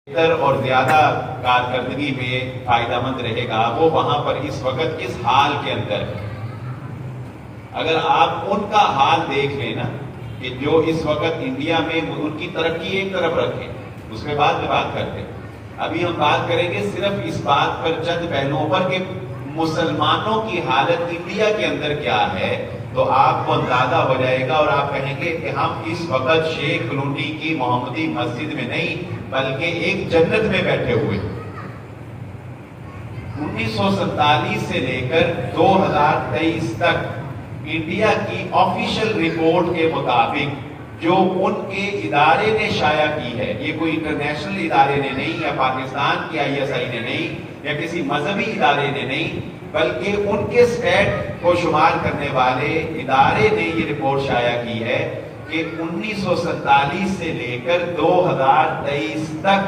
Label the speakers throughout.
Speaker 1: بہتر اور زیادہ کارکردگی میں فائدہ مند رہے گا وہ وہاں پر اس وقت کس حال کے اندر ہے۔ اگر آپ ان کا حال دیکھ لیں نا کہ جو اس وقت انڈیا میں ان کی ترقی ایک طرف رکھیں، اس میں بعد میں بات کرتے ہیں۔ ابھی ہم بات کریں گے صرف اس بات پر چند پہلوؤں پر کہ مسلمانوں کی حالت انڈیا کے اندر کیا ہے، تو آپ کو اندازہ ہو جائے گا اور آپ کہیں گے کہ ہم اس وقت شیخ کلونی کی محمدی مسجد میں نہیں بلکہ ایک جنت میں بیٹھے ہوئے۔ 1947 سے لے کر 2023 تک انڈیا کی آفیشیل رپورٹ کے مطابق جو ان کے ادارے نے شائع کی ہے، یہ کوئی انٹرنیشنل ادارے نے نہیں، یا پاکستان کی ISI نے نہیں، یا کسی مذہبی ادارے نے نہیں، بلکہ ان کے اسٹیٹ کو شمار کرنے والے ادارے نے یہ رپورٹ شائع کی ہے کہ 1947 سے لے کر 2023 تک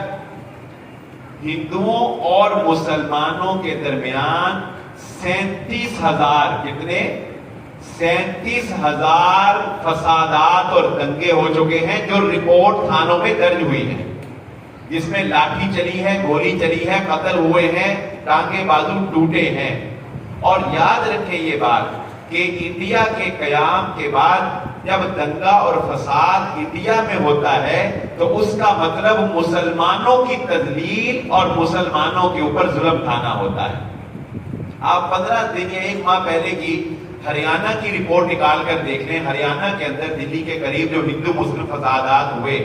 Speaker 1: ہندوؤں اور مسلمانوں کے درمیان 37,000 کتنے 37,000 فسادات اور دنگے ہو چکے ہیں جو رپورٹ تھانوں میں درج ہوئی ہیں، جس میں لاٹھی چلی ہے، گولی چلی ہے، قتل ہوئے ہیں، ٹانگے بازو ٹوٹے ہیں۔ اور یاد رکھیں یہ بات کہ انڈیا کے قیام کے بعد جب دنگا اور فساد انڈیا میں ہوتا ہے تو اس کا مطلب مسلمانوں کی تذلیل اور مسلمانوں کے اوپر ظلم ڈھانا ہوتا ہے۔ آپ 15 دن یا 1 ماہ پہلے کی ہریانہ کی رپورٹ نکال کر دیکھ لیں، ہریانہ کے اندر دلی کے قریب جو ہندو مسلم فسادات ہوئے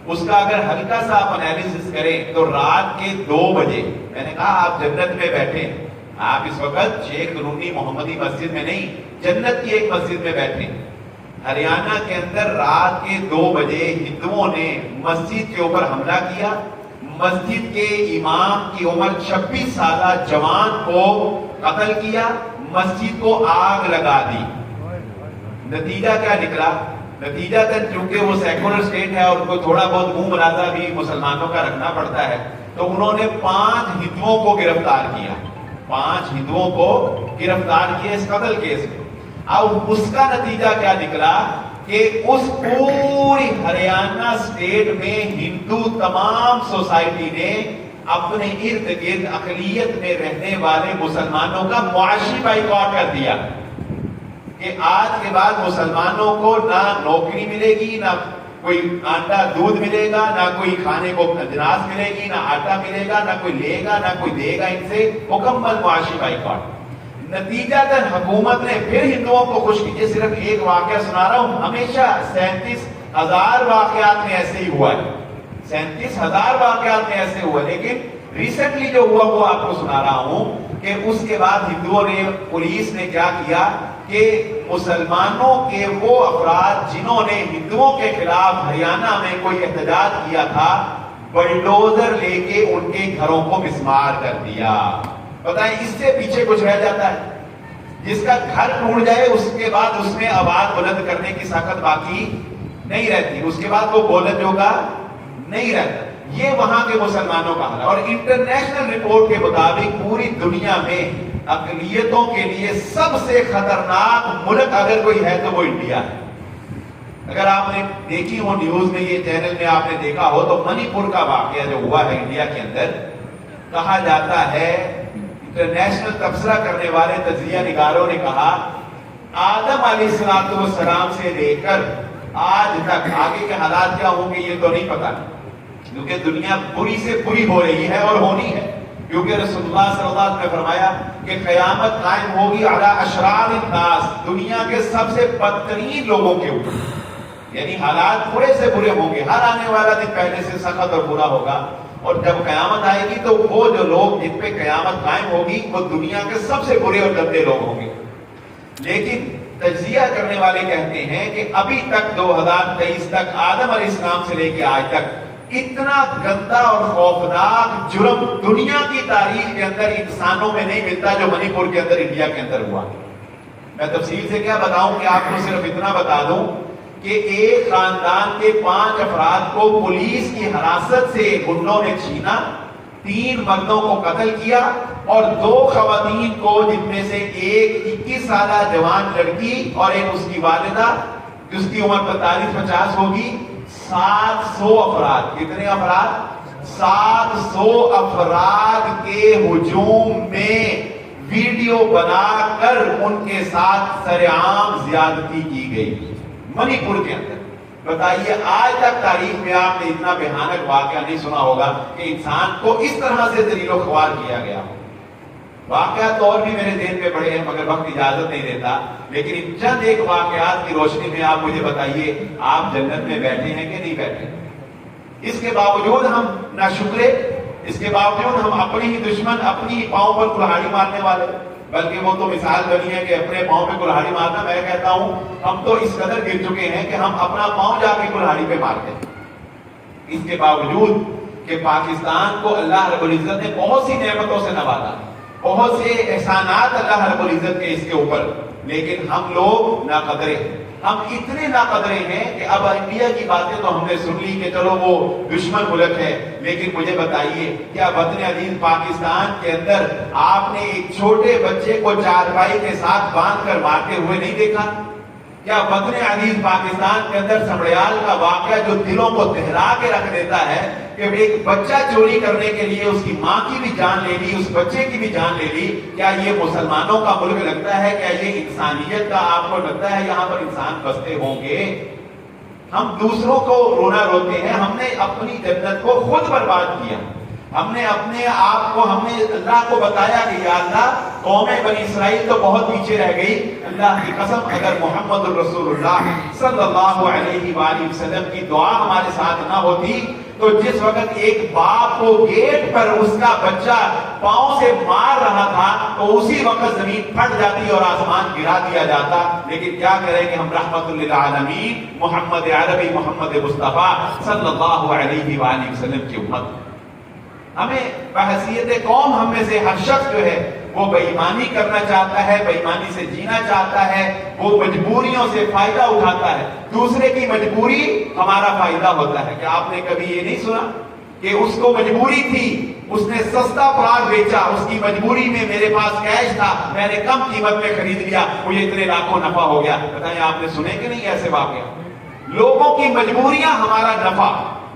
Speaker 1: اس کا اگر ہلکا سا آپ انالیسس کریں تو رات کے 2 بجے، میں نے کہا آپ جنت میں بیٹھے، آپ اس وقت شیخ کلونی محمدی مسجد میں نہیں، جنت کی ایک مسجد میں بیٹھے۔ ہریانہ کے اندر رات کے 2 بجے ہندوؤں نے مسجد کے اوپر حملہ کیا، مسجد کے امام کی عمر 26 سالہ جوان کو قتل کیا، مسجد کو آگ لگا دی۔ نتیجہ کیا نکلا؟ نتیجہ تن چونکہ وہ سیکولر اسٹیٹ ہے اور کو تھوڑا بہت منہ ملازہ بھی مسلمانوں کا رکھنا پڑتا ہے، تو انہوں نے 5 ہندوؤں کو گرفتار کیا، 5 ہندوؤں کو گرفتار کیا اس قتل کیس میں۔ اب اس کا نتیجہ کیا نکلا کہ اس پوری ہریانہ اسٹیٹ میں ہندو تمام سوسائٹی نے اپنے ارد گرد اقلیت میں رہنے والے مسلمانوں کا معاشی بائیکاٹ کر دیا کہ آج کے بعد مسلمانوں کو نہ نوکری ملے گی، نہ کوئی آٹا دودھ ملے گا، نہ کوئی کھانے کو اجناس ملے گی، نہ آٹا ملے گا، نہ کوئی لے گا، نہ کوئی دے گا، ان سے مکمل معاشی بائیکاٹ۔ نتیجہ تن حکومت نے پھر ہندوؤں کو خوش کیجیے، صرف ایک واقعہ سنا رہا ہوں، ہمیشہ 37,000 واقعات میں ایسے ہی ہوا ہے، 37,000 واقعات میں ایسے ہوا، لیکن ریسنٹلی جو ہوا وہ آپ کو سنا رہا ہوں کہ اس کے بعد ہندوؤں نے، پولیس نے کیا کیا کہ مسلمانوں کے وہ افراد جنہوں نے ہندوؤں کے خلاف ہریانہ میں کوئی احتجاج کیا تھا، بلڈوزر لے کے ان کے گھروں کو مسمار کر دیا۔ بتائیں اس سے پیچھے کچھ رہ جاتا ہے؟ جس کا گھر ٹوٹ جائے اس کے بعد اس میں آواز بلند کرنے کی طاقت باقی نہیں رہتی، اس کے بعد وہ بولن جوگا نہیں رہتا۔ یہ وہاں کے مسلمانوں کا حال ہے، اور انٹرنیشنل رپورٹ کے مطابق پوری دنیا میں اقلیتوں کے لیے سب سے خطرناک ملک اگر کوئی ہے تو وہ انڈیا ہے۔ اگر آپ نے دیکھی ہو نیوز میں، یہ چینل میں آپ نے دیکھا ہو تو منی پور کا واقعہ جو ہوا ہے انڈیا کے اندر، کہا جاتا ہے انٹرنیشنل تبصرہ کرنے والے تجزیہ نگاروں نے کہا آدم علیہ السلام سے لے کر آج تک آگے کے حالات کیا ہوں گے یہ تو نہیں پتا، کیونکہ دنیا بری سے بری ہو رہی ہے اور ہونی ہے، کیونکہ رسول اللہ صلی اللہ علیہ وسلم نے فرمایا کہ قیامت قائم ہوگی علی اشرار الناس، دنیا کے سب سے بدترین لوگوں کے اوپر، یعنی حالات برے سے برے ہوں گے، ہر آنے والا دن پہلے سے سخت اور برا ہوگا، اور جب قیامت آئے گی تو وہ جو لوگ جن پہ قیامت قائم ہوگی وہ دنیا کے سب سے برے اور گندے لوگ ہوں گے۔ لیکن تجزیہ کرنے والے کہتے ہیں کہ ابھی تک 2023 تک آدم علیہ السلام سے لے کے آج تک اتنا گندا اور خوفناک جرم دنیا کی تاریخ کے اندر انسانوں میں نہیں ملتا جو منی پور کے اندر انڈیا کے اندر ہوا۔ میں تفصیل سے کیا بتاؤں کہ آپ کو صرف اتنا بتا دوں کہ ایک خاندان کے 5 افراد کو پولیس کی حراست سے گنڈوں نے چھینا، 3 مردوں کو قتل کیا اور 2 خواتین کو، جن میں سے ایک 21 سالہ جوان لڑکی اور ایک اس کی والدہ جس کی عمر 45-50 ہوگی، 700 افراد، کتنے افراد؟ 700 افراد کے ہجوم میں ویڈیو بنا کر ان کے ساتھ سرعام زیادتی کی گئی منی پور کے اندر. بتائیے آج تک تاریخ میں آپ نے اتنا بھیانک واقعہ نہیں سنا ہوگا کہ انسان کو اس طرح سے ذلیل و خوار کیا گیا ہو. واقعات اور بھی میرے ذہن میں پڑے ہیں مگر وقت اجازت نہیں دیتا. لیکن چند ایک واقعات کی روشنی میں آپ مجھے بتائیے آپ جنت میں بیٹھے ہیں کہ نہیں بیٹھے؟ اس کے باوجود ہم ناشکرے، اس کے باوجود ہم اپنے ہی دشمن، اپنی ہی پاؤں پر کلہاڑی مارنے والے. بلکہ وہ تو مثال بنی ہے کہ اپنے پاؤں پہ کلہاڑی مارنا. میں کہتا ہوں ہم تو اس قدر گر چکے ہیں کہ ہم اپنا پاؤں جا کے کلہاڑی پہ مارتے ہیں. اس کے باوجود کہ پاکستان کو اللہ رب العزت نے بہت سی نعمتوں سے نوازا، بہت سے احسانات اللہ رب العزت کے اس کے اوپر، لیکن ہم لوگ ناقدرے ہیں. ہم اتنے ناقدرے ہیں کہ اب انڈیا کی باتیں تو ہم نے سن لی کہ چلو وہ دشمن ملک ہے، لیکن مجھے بتائیے کیا وطن عزیز پاکستان کے اندر آپ نے ایک چھوٹے بچے کو چارپائی کے ساتھ باندھ کر مارتے ہوئے نہیں دیکھا؟ کیا وطن عزیز پاکستان کے اندر سمڑیال کا واقعہ جو دلوں کو دہلا کے رکھ دیتا ہے کہ ایک بچہ چوری کرنے کے لیے اس کی ماں کی بھی جان لے لی، اس بچے کی بھی جان لے لی، کیا یہ مسلمانوں کا ملک لگتا ہے؟ کیا یہ انسانیت کا آپ کو لگتا ہے یہاں پر انسان بستے ہوں گے؟ ہم دوسروں کو رونا روتے ہیں. ہم نے اپنی جنت کو خود برباد کیا. ہم نے اپنے آپ کو، ہم نے اللہ کو بتایا کہ یا اللہ قوم بنی اسرائیل تو بہت پیچھے رہ گئی. اللہ کی قسم اگر محمد الرسول اللہ صلی اللہ علیہ وآلہ وسلم کی دعا ہمارے ساتھ نہ ہوتی تو جس وقت ایک باپ کو گیٹ پر اس کا بچہ پاؤں سے مار رہا تھا تو اسی وقت زمین پھٹ جاتی اور آسمان گرا دیا جاتا. لیکن کیا کریں کہ ہم رحمت للعالمین محمد عربی محمد مصطفیٰ صلی اللہ علیہ وآلہ وسلم کی امت، ہمیں بحیثیت قوم ہم میں سے ہر شخص جو ہے وہ بے ایمانی کرنا چاہتا ہے، بے ایمانی سے جینا چاہتا ہے، وہ مجبوریوں سے فائدہ اٹھاتا ہے. دوسرے کی مجبوری ہمارا فائدہ ہوتا ہے. کیا آپ نے کبھی یہ نہیں سنا کہ اس کو مجبوری تھی، اس نے سستا پلاٹ بیچا، اس کی مجبوری میں میرے پاس کیش تھا، میں نے کم قیمت میں خرید لیا، مجھے اتنے لاکھوں نفع ہو گیا؟ بتائیں آپ نے سنے کہ نہیں ایسے واقعہ؟ لوگوں کی مجبوریاں ہمارا نفع،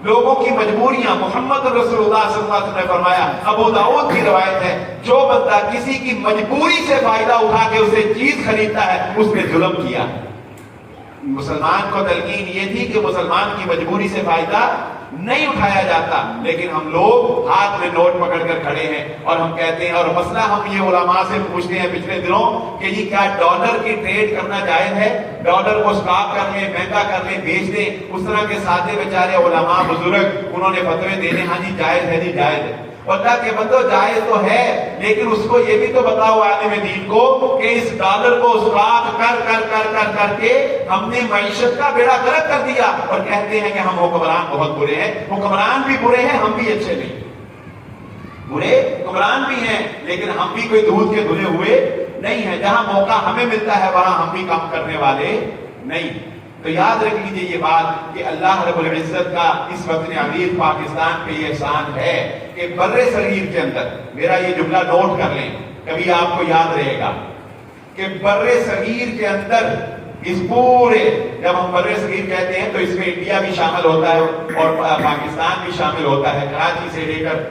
Speaker 1: لوگوں کی مجبوریاں. محمد رسول اللہ صلی اللہ علیہ وسلم نے فرمایا، ابو داؤد کی روایت ہے، جو بندہ کسی کی مجبوری سے فائدہ اٹھا کے اسے چیز خریدتا ہے اس نے ظلم کیا. مسلمان کو تلقین یہ تھی کہ مسلمان کی مجبوری سے فائدہ نہیں اٹھایا جاتا، لیکن ہم لوگ ہاتھ میں نوٹ پکڑ کر کھڑے ہیں اور ہم کہتے ہیں، اور مسئلہ ہم یہ علماء سے پوچھتے ہیں پچھلے دنوں کہ یہ کیا ڈالر کی ٹریڈ کرنا جائز ہے؟ ڈالر کو سٹاک کر لیں، مہنگا کر لیں، بیچ دیں. اس طرح کے سادے بیچارے علماء بزرگ انہوں نے فتوے دینے، ہاں جی جائز ہے، جی جائز ہے. اللہ کے بندو جائز تو ہے، لیکن اس کو یہ بھی تو بتاؤ عالم دین کو کہ اس ڈالر کو سٹاک کر کر کر کر کر کے ہم نے معیشت کا بیڑا غرق کر دیا اور کہتے ہیں کہ ہم حکمران بہت برے ہیں. حکمران بھی برے ہیں، ہم بھی اچھے نہیں. برے حکمران بھی ہیں لیکن ہم بھی کوئی دودھ کے دھلے ہوئے نہیں ہیں. جہاں موقع ہمیں ملتا ہے وہاں ہم بھی کام کرنے والے نہیں. تو یاد رکھ لیجئے یہ بات کہ اللہ رب العزت کا اس وطن عزیز پاکستان پہ یہ احسان ہے کہ بر صغیر کے اندر، میرا یہ جملہ نوٹ کر لیں کبھی آپ کو یاد رہے گا، کہ بر صغیر کے اندر اس پورے، جب ہم بر صغیر کہتے ہیں تو اس میں انڈیا بھی شامل ہوتا ہے اور پاکستان بھی شامل ہوتا ہے، کراچی سے لے کر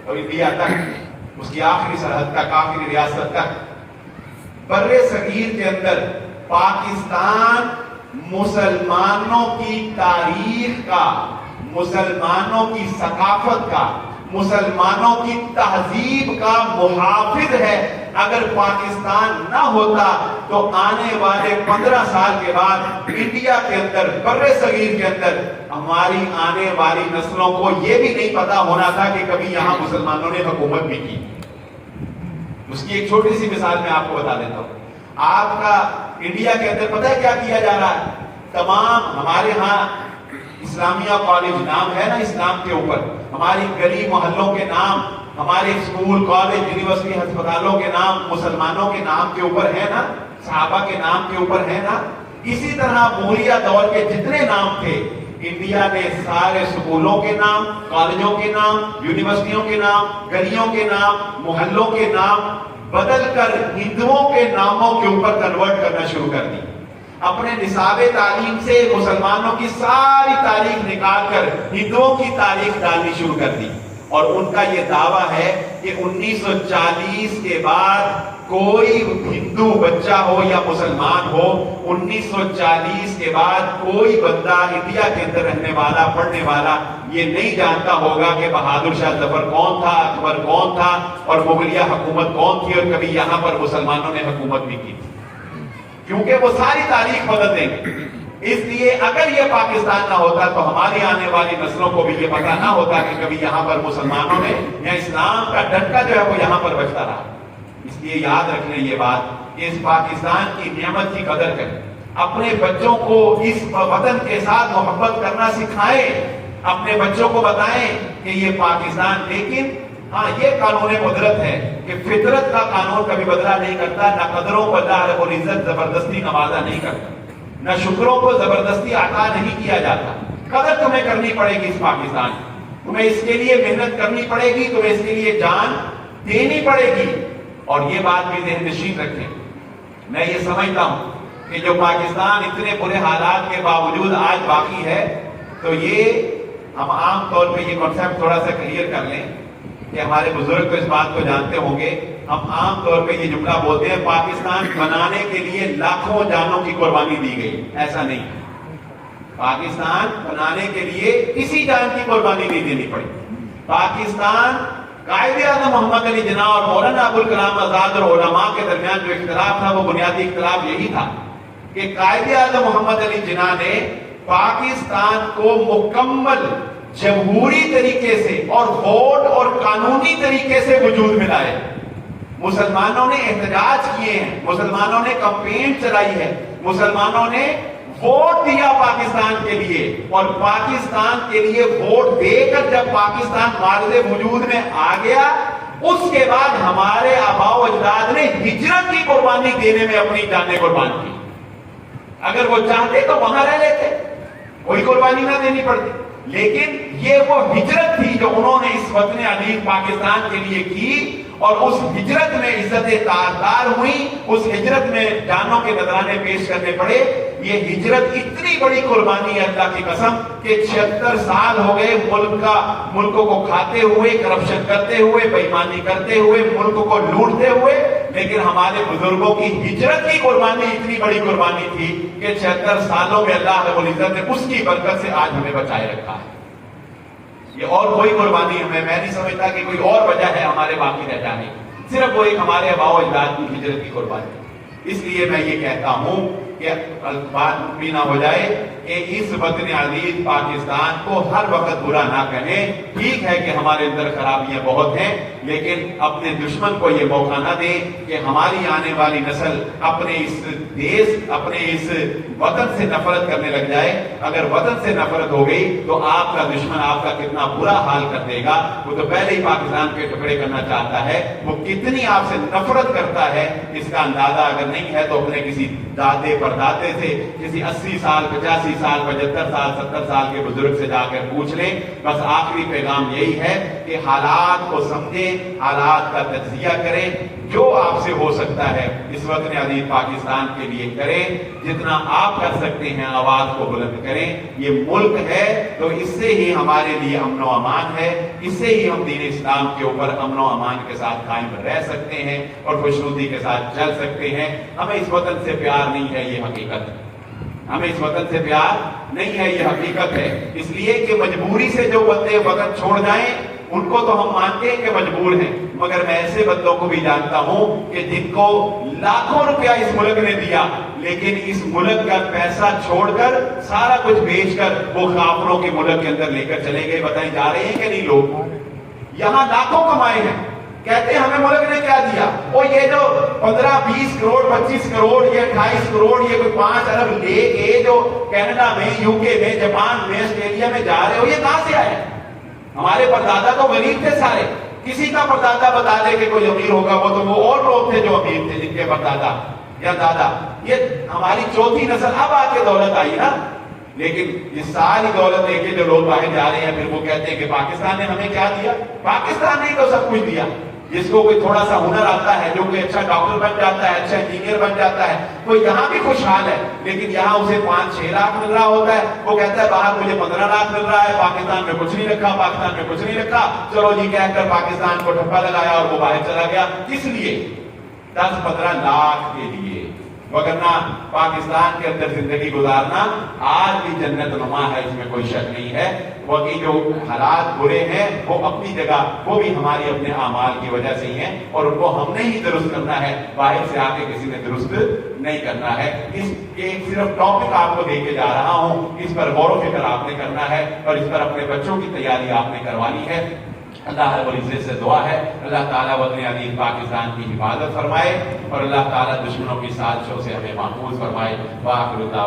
Speaker 1: اور انڈیا تک، اس کی آخری سرحد تک، آخری ریاست تک. بر صغیر کے اندر پاکستان مسلمانوں کی تاریخ کا، مسلمانوں کی ثقافت کا، مسلمانوں کی تہذیب کا محافظ ہے. اگر پاکستان نہ ہوتا تو آنے والے 15 سال کے بعد انڈیا کے اندر، بر صغیر کے اندر ہماری آنے والی نسلوں کو یہ بھی نہیں پتا ہونا تھا کہ کبھی یہاں مسلمانوں نے حکومت بھی کی. اس کی ایک چھوٹی سی مثال میں آپ کو بتا دیتا ہوں. آپ کا انڈیا کے اندر پتہ ہے کیا کیا جا رہا ہے؟ تمام ہمارے ہاں اسلامیہ کالج نام ہے نا اسلام کے اوپر، ہماری گلی محلوں کے نام، ہمارے اسکول کالج یونیورسٹی ہسپتالوں کے نام مسلمانوں کے نام کے اوپر ہے نا، صحابہ کے نام کے اوپر ہے نا. اسی طرح موریہ دور کے جتنے نام تھے انڈیا نے سارے اسکولوں کے نام، کالجوں کے نام، یونیورسٹیوں کے نام، گلیوں کے نام، محلوں کے نام بدل کر ہندوؤں کے ناموں کے اوپر کنورٹ کرنا شروع کر دی. اپنے نصاب تعلیم سے مسلمانوں کی ساری تاریخ نکال کر ہندوؤں کی تاریخ ڈالنی شروع کر دی، اور ان کا یہ دعویٰ ہے کہ 1940 کے بعد کوئی ہندو بچہ ہو یا مسلمان ہو، 1940 کے بعد کوئی بندہ انڈیا کے اندر رہنے والا پڑھنے والا یہ نہیں جانتا ہوگا کہ بہادر شاہ ظفر کون تھا، اکبر کون تھا، اور مغلیہ حکومت کون تھی، اور کبھی یہاں پر مسلمانوں نے حکومت بھی کی تھی، کیونکہ وہ ساری تاریخ بدل دیں گے۔ اس لیے اگر یہ پاکستان نہ ہوتا تو ہماری آنے والی نسلوں کو بھی یہ پتہ نہ ہوتا کہ کبھی یہاں پر مسلمانوں نے یا اسلام کا ڈنکا جو ہے وہ یہاں پر بجتا رہا۔ اس لیے یاد رکھ لیں یہ بات کہ اس پاکستان کی نعمت کی قدر کریں، اپنے بچوں کو اس وطن کے ساتھ محبت کرنا سکھائیں، اپنے بچوں کو بتائیں کہ یہ پاکستان، لیکن ہاں یہ قانون قدرت ہے کہ فطرت کا قانون کبھی بدلا نہیں کرتا، نہ قدروں کو اللہ رب العزت زبردستی نوازا نہیں کرتا، نہ شکروں کو زبردستی عطا نہیں کیا جاتا۔ قدر تمہیں کرنی پڑے گی اس پاکستان کی، تمہیں اس کے لیے محنت کرنی پڑے گی، تمہیں اس کے لیے جان دینی پڑے گی۔ اور یہ بات بھی ذہن نشین رکھیں، میں یہ سمجھتا ہوں کہ جو پاکستان اتنے برے حالات کے باوجود آج باقی ہے، تو یہ ہم عام طور پہ یہ کنسیپٹ تھوڑا سا کلیئر کر لیں کہ ہمارے بزرگ تو اس بات کو جانتے ہوں گے، ہم عام طور پہ یہ جملہ بولتے ہیں پاکستان بنانے کے لیے لاکھوں جانوں کی قربانی دی گئی، ایسا نہیں۔ پاکستان بنانے کے لیے کسی جان کی قربانی نہیں دینی پڑی۔ پاکستان قائد اعظم محمد علی جناح اور مولانا ابوالکلام آزاد اور علماء کے درمیان جو اختلاف تھا وہ بنیادی اختلاف یہی تھا کہ قائد اعظم محمد علی جناح نے پاکستان کو مکمل جمہوری طریقے سے اور ووٹ اور قانونی طریقے سے وجود میں لائے۔ مسلمانوں نے احتجاج کیے ہیں، مسلمانوں نے کمپین چلائی ہے، مسلمانوں نے ووٹ دیا پاکستان کے لیے، اور پاکستان کے لیے ووٹ دے کر جب پاکستان معرض وجود میں آ گیا، اس کے بعد ہمارے آباء و اجداد نے ہجرت کی قربانی دینے میں اپنی جانیں قربان کی۔ اگر وہ چاہتے تو وہاں رہ لیتے، کوئی قربانی نہ دینی پڑتی، لیکن یہ وہ ہجرت تھی جو انہوں نے اس وطن عزیز پاکستان کے لیے کی، اور اس ہجرت میں عزتیں تار ہوئی، اس ہجرت میں جانوں کے نذرانے پیش کرنے پڑے۔ یہ ہجرت اتنی بڑی قربانی ہے اللہ کی قسم کہ 76 سال ہو گئے ملکوں کو کھاتے ہوئے، کرپشن کرتے ہوئے، بے ایمانی کرتے ہوئے، ملک کو لوٹتے ہوئے، لیکن ہمارے بزرگوں کی ہجرت کی قربانی اتنی بڑی قربانی تھی کہ 76 سالوں میں اللہ رب العزت نے اس کی برکت سے آج ہمیں بچائے رکھا ہے۔ یہ اور کوئی قربانی میں نہیں سمجھتا کہ کوئی اور وجہ ہے ہمارے باقی رہ جانے کی، صرف وہ ایک ہمارے آباء و اجداد کی ہجرت کی قربانی۔ اس لیے میں یہ کہتا ہوں کہ بات بھی نہ ہو جائے کہ اس وطن عزیز پاکستان کو ہر وقت برا نہ کہیں۔ ٹھیک ہے کہ ہمارے اندر خرابیاں بہت ہیں، لیکن اپنے دشمن کو یہ موقع نہ دیں کہ ہماری آنے والی نسل اپنے اس دیش، اپنے اس وطن سے نفرت کرنے لگ جائے۔ اگر وطن سے نفرت ہو گئی تو آپ کا دشمن آپ کا کتنا برا حال کر دے گا۔ وہ تو پہلے ہی پاکستان کے ٹکڑے کرنا چاہتا ہے، وہ کتنی آپ سے نفرت کرتا ہے اس کا اندازہ اگر نہیں ہے تو اپنے کسی دادے پردادے سے، کسی 80 سال 85 سال 75 سال 70 سال کے بزرگ سے جا کر پوچھ لیں۔ بس آخری پیغام یہی ہے کہ حالات کو سمجھیں، حالات کا تجزیہ کریں، جو آپ سے ہو سکتا ہے اس وطن عزیز پاکستان کے لیے کریں، جتنا آپ کر سکتے ہیں آواز کو بلند کریں۔ یہ ملک ہے تو اس سے ہی ہمارے لیے امن و امان ہے، اس سے ہی ہم دین اسلام کے اوپر امن و امان کے ساتھ قائم رہ سکتے ہیں اور خوشنودی کے ساتھ چل سکتے ہیں۔ ہمیں اس وطن سے پیار نہیں ہے، یہ حقیقت ہے، ہمیں اس وطن سے پیار نہیں ہے، یہ حقیقت ہے۔ اس لیے کہ مجبوری سے جو بندے وطن چھوڑ جائیں ان کو تو ہم مانتے ہیں کہ مجبور ہیں، مگر میں ایسے بندوں کو بھی جانتا ہوں کہ جن کو لاکھوں روپیہ اس ملک نے دیا، لیکن اس ملک کا پیسہ چھوڑ کر سارا کچھ بیچ کر وہ کافروں کے ملک کے اندر لے کر چلے گئے۔ بتائیں جا رہے ہیں کہ نہیں؟ لوگ یہاں لاکھوں کمائے ہیں، کہتے ہیں ہمیں ملک نے کیا دیا؟ وہ یہ جو 15 20 کروڑ 25 کروڑ یہ 28 کروڑ یہ کوئی 5 ارب لے کے جو کینیڈا میں، یو کے میں، جاپان میں، آسٹریلیا میں جا رہے ہو، یہ کہاں سے آئے؟ ہمارے پردادا تو غریب تھے سارے، کسی کا پردادا بتا دے کہ کوئی امیر ہوگا وہ تو وہ اور لوگ تھے جو امیر تھے، جن کے پردادا یا دادا۔ یہ ہماری چوتھی نسل اب آ کے دولت آئی نا، لیکن یہ ساری دولت لے کے جو لوگ باہر جا رہے ہیں پھر وہ کہتے ہیں کہ پاکستان نے ہمیں کیا دیا؟ پاکستان نے تو سب کچھ دیا، جس کو کوئی تھوڑا سا ہنر آتا ہے، جو کوئی اچھا ڈاکٹر بن جاتا ہے، اچھا انجینئر بن جاتا ہے، وہ یہاں بھی خوشحال ہے، لیکن یہاں اسے 5-6 لاکھ مل رہا ہوتا ہے، وہ کہتا ہے باہر مجھے 15 لاکھ مل رہا ہے، پاکستان میں کچھ نہیں رکھا، پاکستان میں کچھ نہیں رکھا، چلو جی کہہ کر پاکستان کو ٹھپا لگایا اور وہ باہر چلا گیا. کس لیے؟ 10-15 لاکھ کے لیے. وگرنہ پاکستان کے اندر زندگی گزارنا آج بھی جنت نما ہے، اس میں کوئی شک نہیں ہے. وہی جو حالات برے ہیں وہ اپنی جگہ، وہ بھی ہماری اپنے اعمال کی وجہ سے ہی ہیں، اور ان کو ہم نے ہی درست کرنا ہے، باہر سے آ کے کسی نے درست نہیں کرنا ہے. اس ایک صرف ٹاپک آپ کو دے کے جا رہا ہوں، اس پر غور و فکر آپ نے کرنا ہے، اور اس پر اپنے بچوں کی تیاری آپ نے کروانی ہے. اللہ رب العزت سے دعا ہے اللہ تعالیٰ وطن عزیز پاکستان کی حفاظت فرمائے، اور اللہ تعالیٰ دشمنوں کی سازشوں سے ہمیں محفوظ فرمائے. وآخر